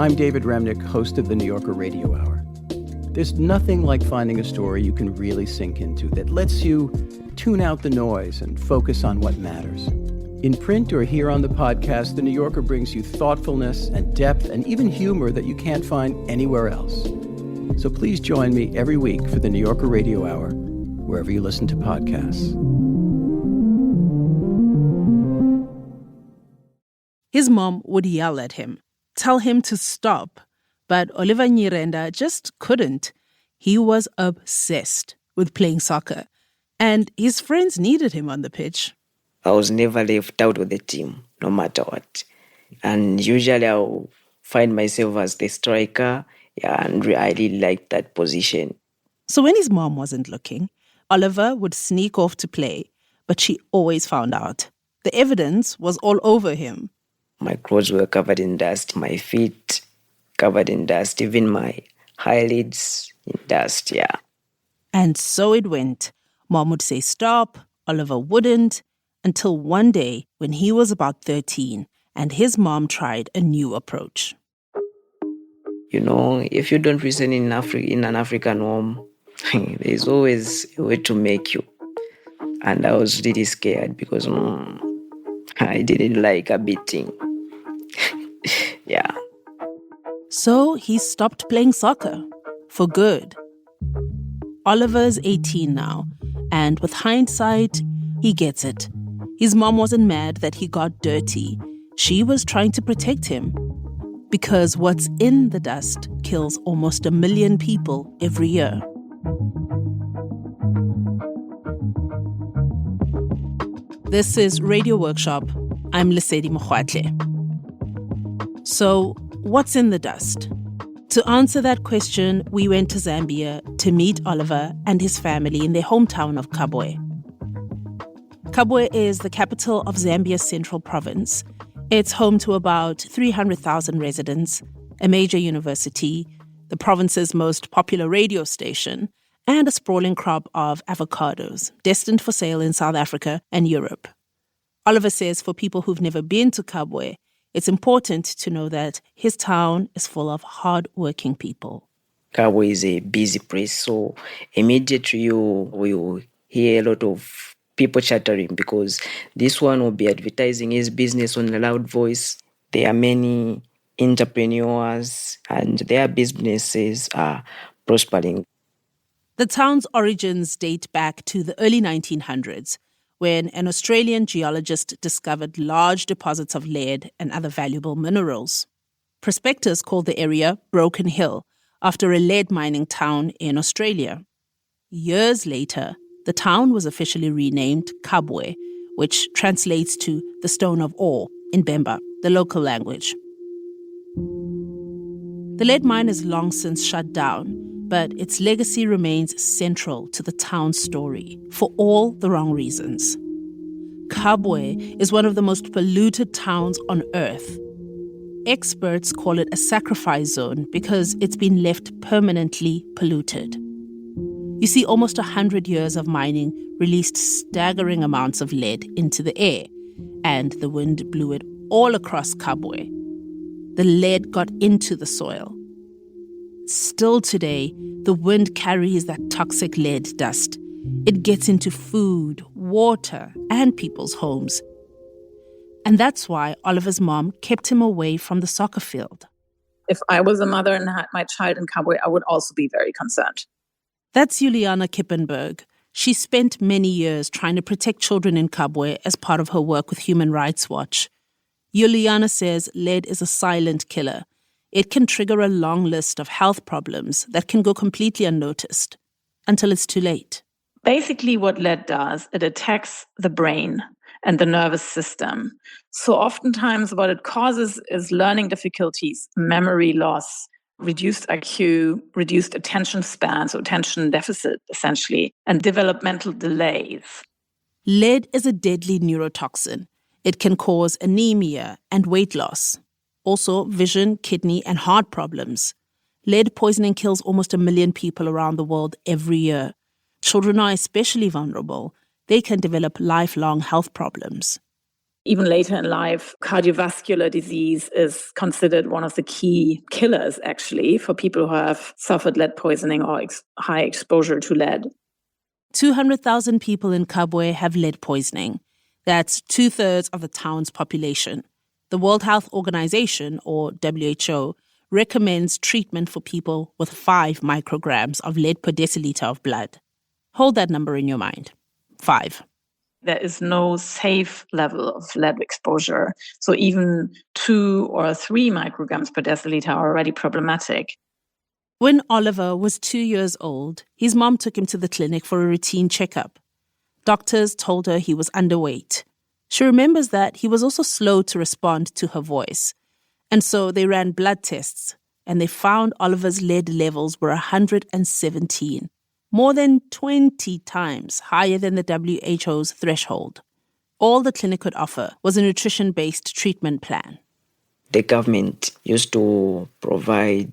I'm David Remnick, host of the New Yorker Radio Hour. There's nothing like finding a story you can really sink into that lets you tune out the noise and focus on what matters. In print or here on the podcast, The New Yorker brings you thoughtfulness and depth and even humor that you can't find anywhere else. So please join me every week for the New Yorker Radio Hour, wherever you listen to podcasts. His mom would yell at him, tell him to stop. But Oliver Nyirenda just couldn't. He was obsessed with playing soccer, and his friends needed him on the pitch. I was never left out of the team, no matter what. And usually I'll find myself as the striker, and I really liked that position. So when his mom wasn't looking, Oliver would sneak off to play, but she always found out. The evidence was all over him. My clothes were covered in dust, my feet covered in dust, even my eyelids in dust, And so it went. Mom would say stop, Oliver wouldn't, until one day when he was about 13 and his mom tried a new approach. You know, if you don't listen in an African home, there's always a way to make you. And I was really scared because I didn't like a beating. So he stopped playing soccer for good. Oliver's 18 now, and with hindsight, he gets it. His mom wasn't mad that he got dirty. She was trying to protect him. Because what's in the dust kills almost 1 million people every year. This is Radio Workshop. I'm Lesedi Mokgwatle. So, what's in the dust? To answer that question, we went to Zambia to meet Oliver and his family in their hometown of Kabwe. Kabwe is the capital of Zambia's central province. It's home to about 300,000 residents, a major university, the province's most popular radio station, and a sprawling crop of avocados, destined for sale in South Africa and Europe. Oliver says for people who've never been to Kabwe, it's important to know that his town is full of hard-working people. Kabwe is a busy place, so immediately you will hear a lot of people chattering because this one will be advertising his business on a loud voice. There are many entrepreneurs and their businesses are prospering. The town's origins date back to the early 1900s, when an Australian geologist discovered large deposits of lead and other valuable minerals. Prospectors called the area Broken Hill, after a lead mining town in Australia. Years later, the town was officially renamed Kabwe, which translates to the Stone of Ore in Bemba, the local language. The lead mine is long since shut down, but its legacy remains central to the town's story for all the wrong reasons. Kabwe is one of the most polluted towns on earth. Experts call it a sacrifice zone because it's been left permanently polluted. You see, almost 100 years of mining released staggering amounts of lead into the air, and the wind blew it all across Kabwe. The lead got into the soil. Still today, the wind carries that toxic lead dust. It gets into food, water, and people's homes. And that's why Oliver's mom kept him away from the soccer field. If I was a mother and had my child in Kabwe, I would also be very concerned. That's Juliana Kippenberg. She spent many years trying to protect children in Kabwe as part of her work with Human Rights Watch. Juliana says lead is a silent killer. It can trigger a long list of health problems that can go completely unnoticed until it's too late. Basically, what lead does, it attacks the brain and the nervous system. So oftentimes what it causes is learning difficulties, memory loss, reduced IQ, reduced attention span, so attention deficit essentially, and developmental delays. Lead is a deadly neurotoxin. It can cause anemia and weight loss. Also, vision, kidney, and heart problems. Lead poisoning kills almost 1 million people around the world every year. Children are especially vulnerable. They can develop lifelong health problems. Even later in life, cardiovascular disease is considered one of the key killers, actually, for people who have suffered lead poisoning or high exposure to lead. 200,000 people in Kabwe have lead poisoning. That's 2/3 of the town's population. The World Health Organization, or WHO, recommends treatment for people with 5 micrograms of lead per deciliter of blood. Hold that number in your mind. 5. There is no safe level of lead exposure. So even 2 or 3 micrograms per deciliter are already problematic. When Oliver was 2 years old, his mom took him to the clinic for a routine checkup. Doctors told her he was underweight. She remembers that he was also slow to respond to her voice. And so they ran blood tests, and they found Oliver's lead levels were 117, more than 20 times higher than the WHO's threshold. All the clinic could offer was a nutrition-based treatment plan. The government used to provide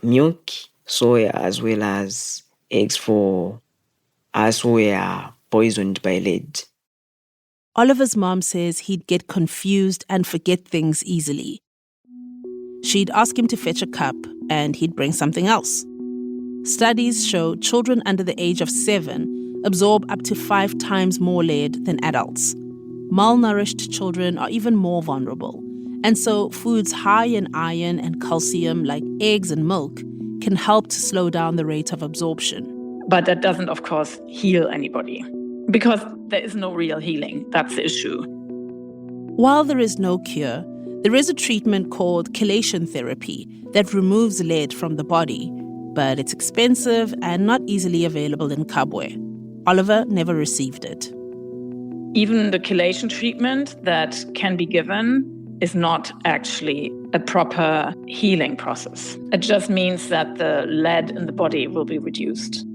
milk, soya, as well as eggs for us who were poisoned by lead. Oliver's mom says he'd get confused and forget things easily. She'd ask him to fetch a cup, and he'd bring something else. Studies show children under the age of 7 absorb up to 5 times more lead than adults. Malnourished children are even more vulnerable. And so foods high in iron and calcium, like eggs and milk, can help to slow down the rate of absorption. But that doesn't, of course, heal anybody, because there is no real healing. That's the issue. While there is no cure, there is a treatment called chelation therapy that removes lead from the body, but it's expensive and not easily available in Kabwe. Oliver never received it. Even the chelation treatment that can be given is not actually a proper healing process. It just means that the lead in the body will be reduced.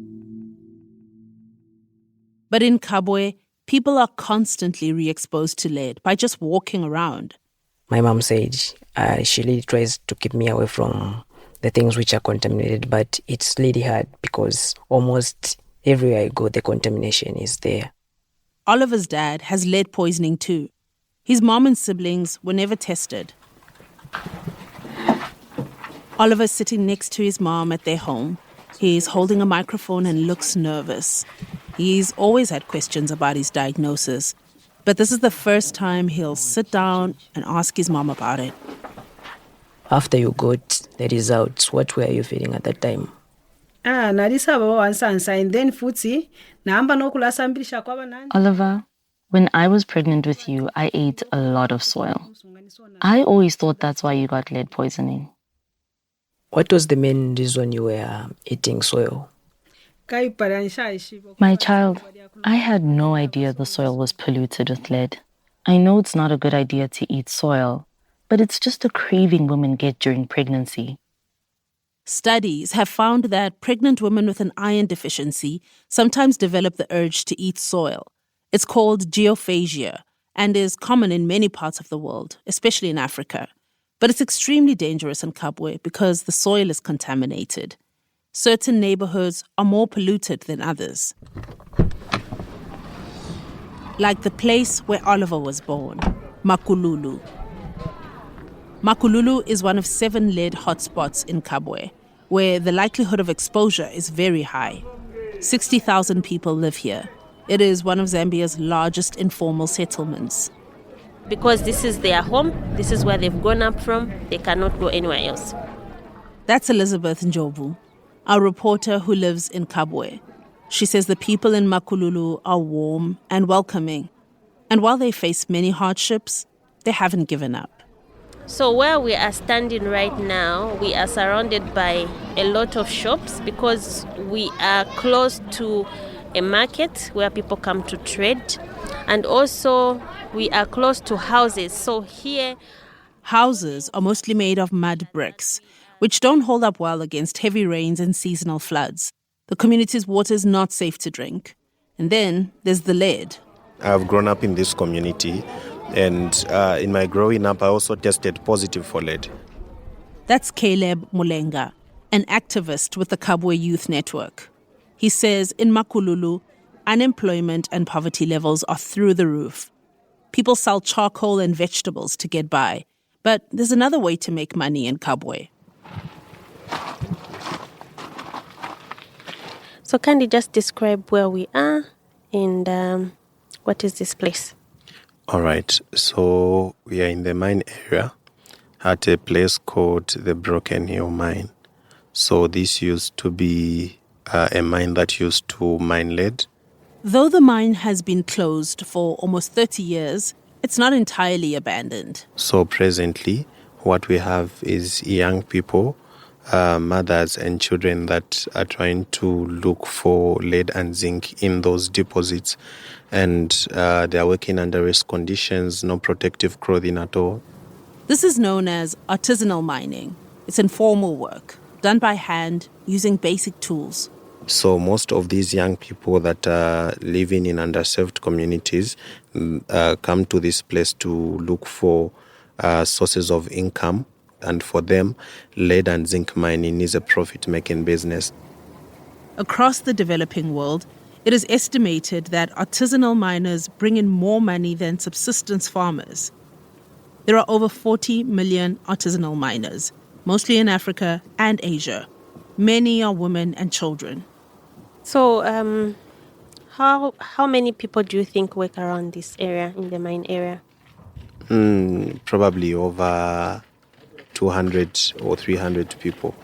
But in Kabwe, people are constantly re-exposed to lead by just walking around. My mom said she really tries to keep me away from the things which are contaminated, but it's really hard because almost everywhere I go, the contamination is there. Oliver's dad has lead poisoning too. His mom and siblings were never tested. Oliver's sitting next to his mom at their home. He's holding a microphone and looks nervous. He's always had questions about his diagnosis, but this is the first time he'll sit down and ask his mom about it. After you got the results, what were you feeling at that time? Oliver, when I was pregnant with you, I ate a lot of soil. I always thought that's why you got lead poisoning. What was the main reason you were eating soil? My child, I had no idea the soil was polluted with lead. I know it's not a good idea to eat soil, but it's just a craving women get during pregnancy. Studies have found that pregnant women with an iron deficiency sometimes develop the urge to eat soil. It's called geophagia and is common in many parts of the world, especially in Africa. But it's extremely dangerous in Kabwe because the soil is contaminated. Certain neighborhoods are more polluted than others. Like the place where Oliver was born, Makululu. Makululu is one of 7 lead hotspots in Kabwe, where the likelihood of exposure is very high. 60,000 people live here. It is one of Zambia's largest informal settlements. Because this is their home, this is where they've grown up from, they cannot go anywhere else. That's Elizabeth Njobu, our reporter who lives in Kabwe. She says the people in Makululu are warm and welcoming. And while they face many hardships, they haven't given up. So where we are standing right now, we are surrounded by a lot of shops because we are close to a market where people come to trade. And also we are close to houses. So here... Houses are mostly made of mud bricks, which don't hold up well against heavy rains and seasonal floods. The community's water is not safe to drink. And then there's the lead. I've grown up in this community, and in my growing up, I also tested positive for lead. That's Caleb Mulenga, an activist with the Kabwe Youth Network. He says in Makululu, unemployment and poverty levels are through the roof. People sell charcoal and vegetables to get by. But there's another way to make money in Kabwe. So can you just describe where we are and what is this place? All right, so we are in the mine area at a place called the Broken Hill Mine. So this used to be a mine that used to mine lead. Though the mine has been closed for almost 30 years, it's not entirely abandoned. So presently, what we have is young people, mothers and children that are trying to look for lead and zinc in those deposits. And they are working under risk conditions, no protective clothing at all. This is known as artisanal mining. It's informal work, done by hand, using basic tools. So most of these young people that are living in underserved communities come to this place to look for sources of income. And for them, lead and zinc mining is a profit-making business. Across the developing world, it is estimated that artisanal miners bring in more money than subsistence farmers. There are over 40 million artisanal miners, mostly in Africa and Asia. Many are women and children. So how many people do you think work around this area, in the mine area? Probably over 200 or 300 people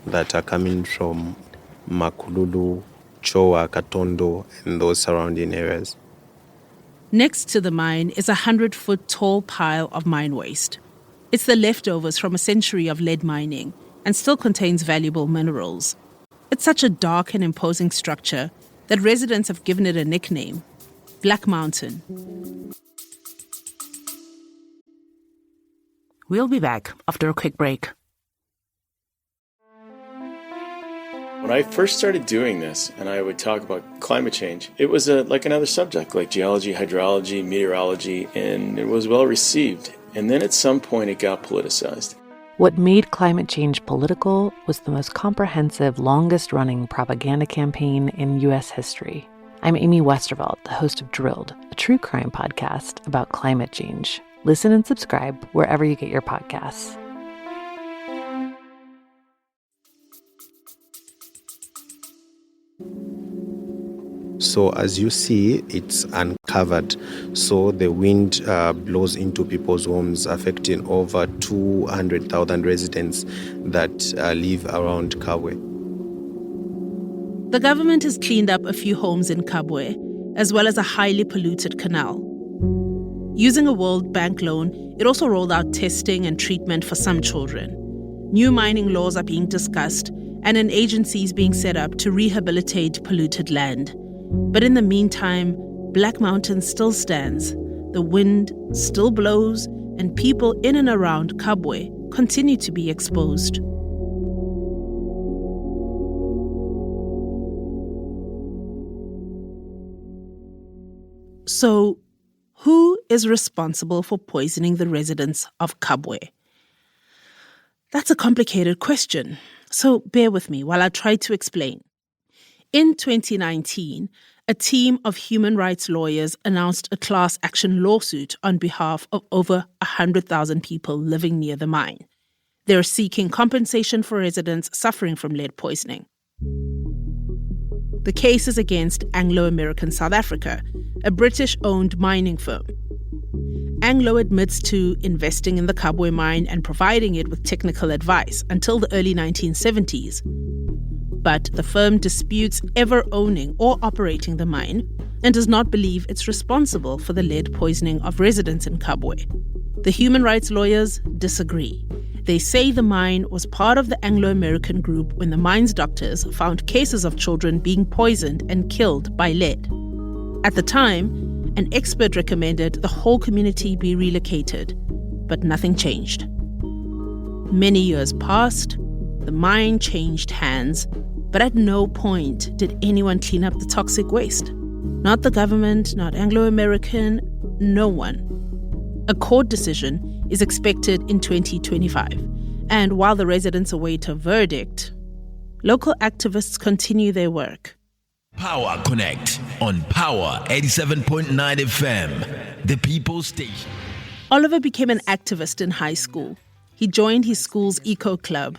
that are coming from Makululu, Choa, Katondo, and those surrounding areas. Next to the mine is a 100-foot tall pile of mine waste. It's the leftovers from a century of lead mining and still contains valuable minerals. It's such a dark and imposing structure that residents have given it a nickname, Black Mountain. We'll be back after a quick break. When I first started doing this, and I would talk about climate change, it was like another subject, like geology, hydrology, meteorology, and it was well received. And then at some point it got politicized. What made climate change political was the most comprehensive, longest-running propaganda campaign in U.S. history. I'm Amy Westervelt, the host of Drilled, a true crime podcast about climate change. Listen and subscribe wherever you get your podcasts. So as you see, it's uncovered. So the wind blows into people's homes, affecting over 200,000 residents that live around Kabwe. The government has cleaned up a few homes in Kabwe, as well as a highly polluted canal. Using a World Bank loan, it also rolled out testing and treatment for some children. New mining laws are being discussed, and an agency is being set up to rehabilitate polluted land. But in the meantime, Black Mountain still stands, the wind still blows, and people in and around Kabwe continue to be exposed. So, who is responsible for poisoning the residents of Kabwe? That's a complicated question, so bear with me while I try to explain. In 2019, a team of human rights lawyers announced a class action lawsuit on behalf of over 100,000 people living near the mine. They're seeking compensation for residents suffering from lead poisoning. The case is against Anglo American South Africa, a British-owned mining firm. Anglo admits to investing in the Kabwe mine and providing it with technical advice until the early 1970s. But the firm disputes ever owning or operating the mine and does not believe it's responsible for the lead poisoning of residents in Kabwe. The human rights lawyers disagree. They say the mine was part of the Anglo-American group when the mine's doctors found cases of children being poisoned and killed by lead. At the time, an expert recommended the whole community be relocated, but nothing changed. Many years passed, the mine changed hands, but at no point did anyone clean up the toxic waste. Not the government, not Anglo-American, no one. A court decision is expected in 2025, and while the residents await a verdict, local activists continue their work. Power Connect on Power 87.9 FM, the People's Station. Oliver became an activist in high school. He joined his school's eco club.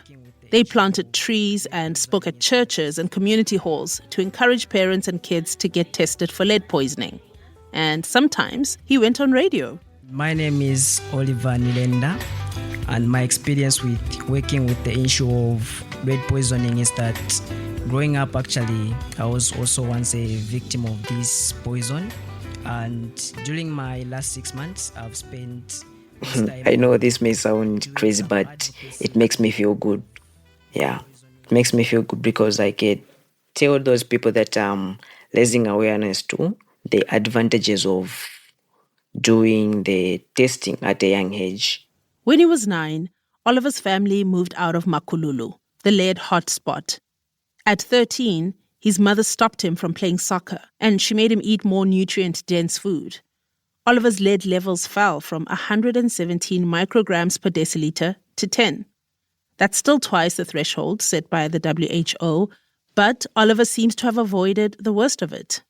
They planted trees and spoke at churches and community halls to encourage parents and kids to get tested for lead poisoning. And sometimes he went on radio. My name is Oliver Nilenda, and my experience with working with the issue of lead poisoning is that growing up, actually, I was also once a victim of this poison. And during my last 6 months, I've spent... I know this may sound crazy, but it makes me feel good. Yeah, it makes me feel good because I can tell those people that I'm raising awareness to the advantages of doing the testing at a young age. When he was 9, Oliver's family moved out of Makululu, the lead hotspot. At 13, his mother stopped him from playing soccer, and she made him eat more nutrient-dense food. Oliver's lead levels fell from 117 micrograms per deciliter to 10. That's still twice the threshold set by the WHO, but Oliver seems to have avoided the worst of it.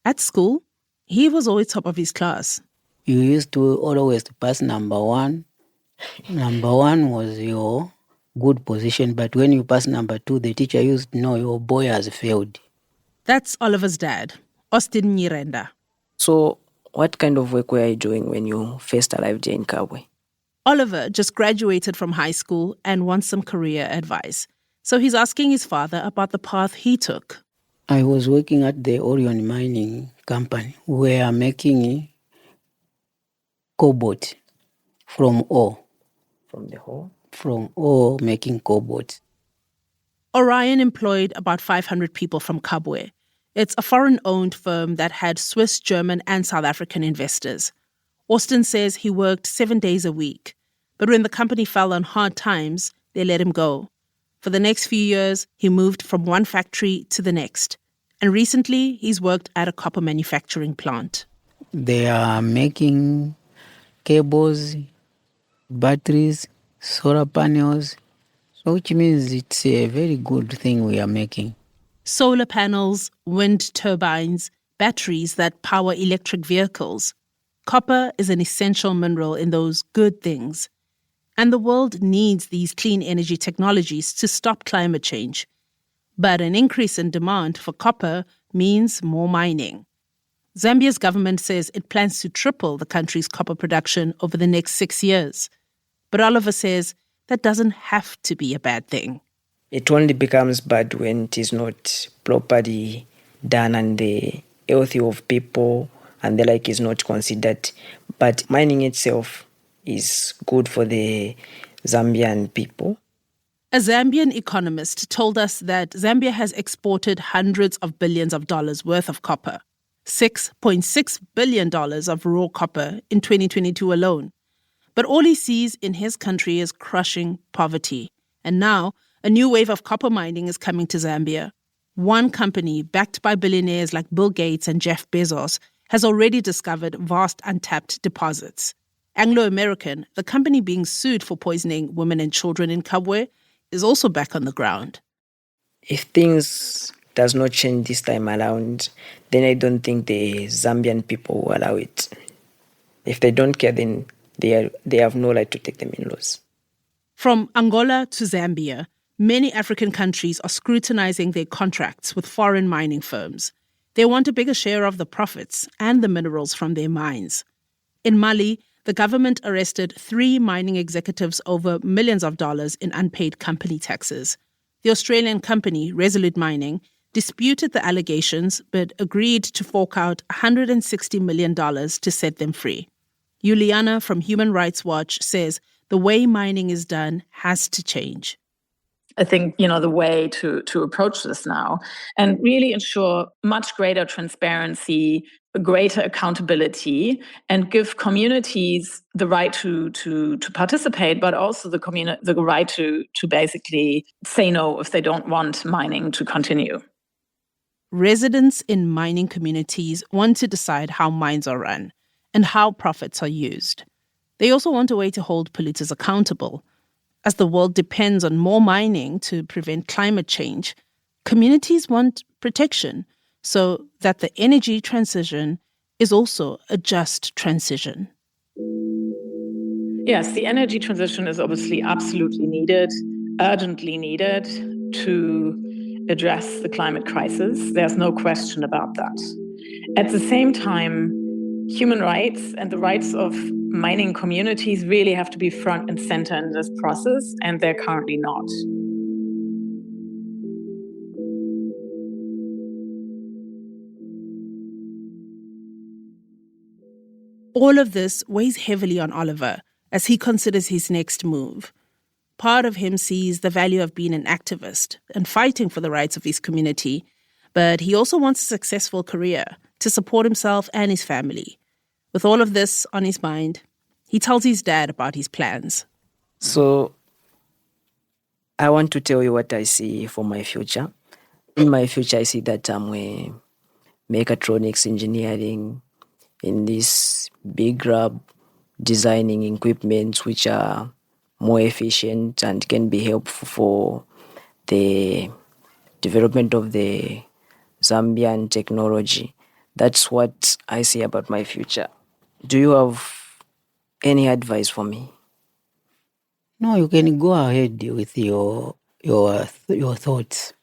At school, he was always top of his class. You used to always pass number 1. Number 1 was your good position, but when you pass number 2, the teacher used to know your boy has failed. That's Oliver's dad, Austin Nyirenda. So, what kind of work were you doing when you first arrived here in Kabwe? Oliver just graduated from high school and wants some career advice. So he's asking his father about the path he took. I was working at the Orion Mining Company. We are making cobalt from ore. From the ore? From ore, making cobalt. Orion employed about 500 people from Kabwe. It's a foreign-owned firm that had Swiss, German, and South African investors. Austin says he worked 7 days a week. But when the company fell on hard times, they let him go. For the next few years, he moved from one factory to the next. And recently, he's worked at a copper manufacturing plant. They are making cables, batteries, solar panels, so which means it's a very good thing we are making. Solar panels, wind turbines, batteries that power electric vehicles. Copper is an essential mineral in those good things. And the world needs these clean energy technologies to stop climate change. But an increase in demand for copper means more mining. Zambia's government says it plans to triple the country's copper production over the next 6 years. But Oliver says that doesn't have to be a bad thing. It only becomes bad when it is not properly done and the health of people and the like is not considered. But mining itself is good for the Zambian people. A Zambian economist told us that Zambia has exported hundreds of billions of dollars worth of copper, $6.6 billion of raw copper in 2022 alone. But all he sees in his country is crushing poverty. And now, a new wave of copper mining is coming to Zambia. One company, backed by billionaires like Bill Gates and Jeff Bezos, has already discovered vast untapped deposits. Anglo American, the company being sued for poisoning women and children in Kabwe, is also back on the ground. If things does not change this time around, then I don't think the Zambian people will allow it. If they don't care, then they have no right to take them in laws. From Angola to Zambia, many African countries are scrutinizing their contracts with foreign mining firms. They want a bigger share of the profits and the minerals from their mines. In Mali, the government arrested 3 mining executives over millions of dollars in unpaid company taxes. The Australian company, Resolute Mining, disputed the allegations but agreed to fork out $160 million to set them free. Juliana from Human Rights Watch says the way mining is done has to change. I think, the way to approach this now and really ensure much greater transparency, greater accountability, and give communities the right to participate, but also the right to basically say no if they don't want mining to continue. Residents in mining communities want to decide how mines are run and how profits are used. They also want a way to hold polluters accountable. As the world depends on more mining to prevent climate change, communities want protection, so that the energy transition is also a just transition. Yes, the energy transition is obviously absolutely needed, urgently needed to address the climate crisis. There's no question about that. At the same time, human rights and the rights of mining communities really have to be front and center in this process, and they're currently not. All of this weighs heavily on Oliver as he considers his next move. Part of him sees the value of being an activist and fighting for the rights of his community, but he also wants a successful career to support himself and his family. With all of this on his mind, he tells his dad about his plans. So, I want to tell you what I see for my future. In my future, I see that I'm a mechatronics engineering in this big lab, designing equipment which are more efficient and can be helpful for the development of the Zambian technology. That's what I see about my future. Do you have any advice for me? No, you can go ahead with your thoughts.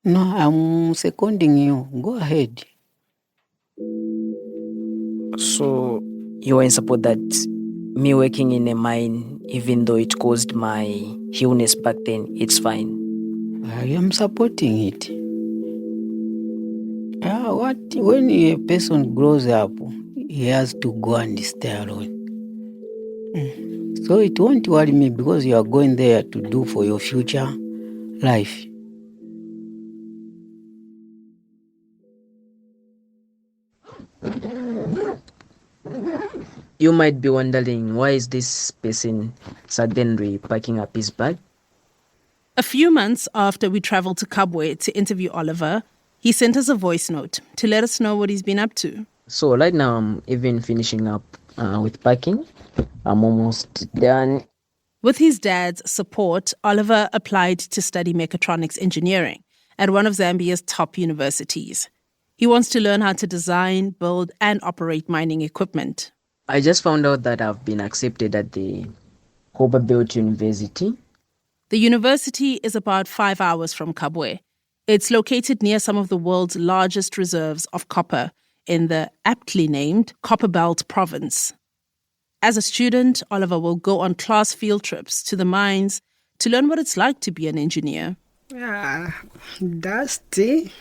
No, I'm seconding you. Go ahead. So you are in support that me working in a mine, even though it caused my illness back then, it's fine? I am supporting it. When a person grows up, he has to go and stay alone. So it won't worry me because you are going there to do for your future life. You might be wondering, why is this person suddenly packing up his bag? A few months after we traveled to Kabwe to interview Oliver, he sent us a voice note to let us know what he's been up to. So right now I'm even finishing up with packing. I'm almost done. With his dad's support, Oliver applied to study mechatronics engineering at one of Zambia's top universities. He wants to learn how to design, build, and operate mining equipment. I just found out that I've been accepted at the Copperbelt University. The university is about 5 hours from Kabwe. It's located near some of the world's largest reserves of copper in the aptly named Copperbelt province. As a student, Oliver will go on class field trips to the mines to learn what it's like to be an engineer. Dusty.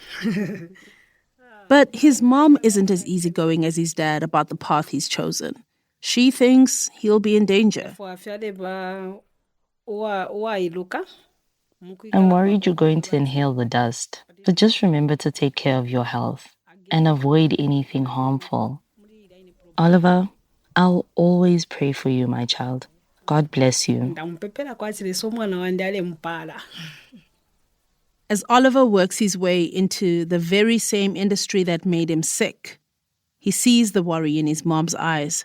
But his mom isn't as easygoing as his dad about the path he's chosen. She thinks he'll be in danger. I'm worried you're going to inhale the dust, but just remember to take care of your health and avoid anything harmful. Oliver, I'll always pray for you, my child. God bless you. As Oliver works his way into the very same industry that made him sick, he sees the worry in his mom's eyes,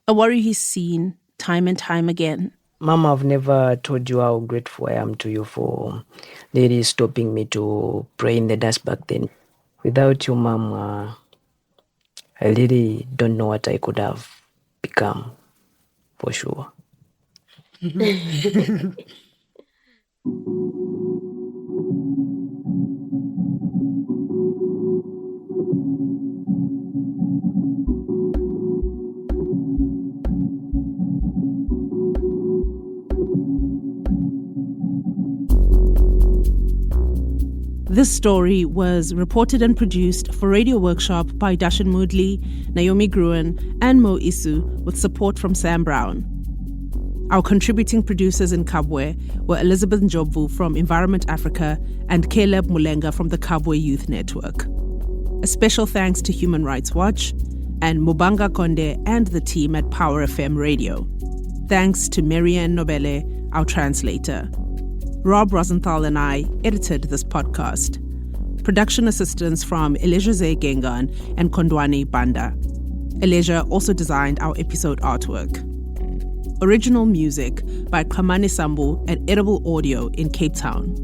a worry he's seen time and time again. Mom, I've never told you how grateful I am to you for really stopping me to pray in the dust back then. Without you, Mom, I really don't know what I could have become, for sure. This story was reported and produced for Radio Workshop by Dashan Moodley, Naomi Gruen, and Mo Isu with support from Sam Brown. Our contributing producers in Kabwe were Elizabeth Njobvu from Environment Africa and Caleb Mulenga from the Kabwe Youth Network. A special thanks to Human Rights Watch and Mubanga Konde and the team at Power FM Radio. Thanks to Marianne Nobele, our translator. Rob Rosenthal and I edited this podcast. Production assistance from Elijah Gengan and Kondwani Banda. Elijah also designed our episode artwork. Original music by Kamani Sambu at Edible Audio in Cape Town.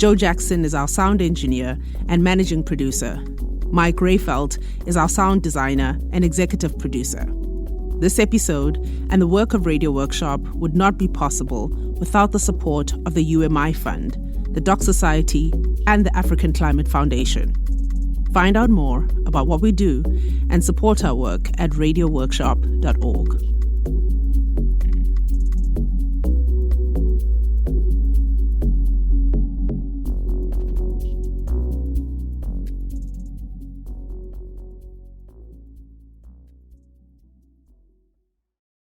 Joe Jackson is our sound engineer and managing producer. Mike Rayfelt is our sound designer and executive producer. This episode and the work of Radio Workshop would not be possible without the support of the UMI Fund, the Doc Society, and the African Climate Foundation. Find out more about what we do and support our work at radioworkshop.org.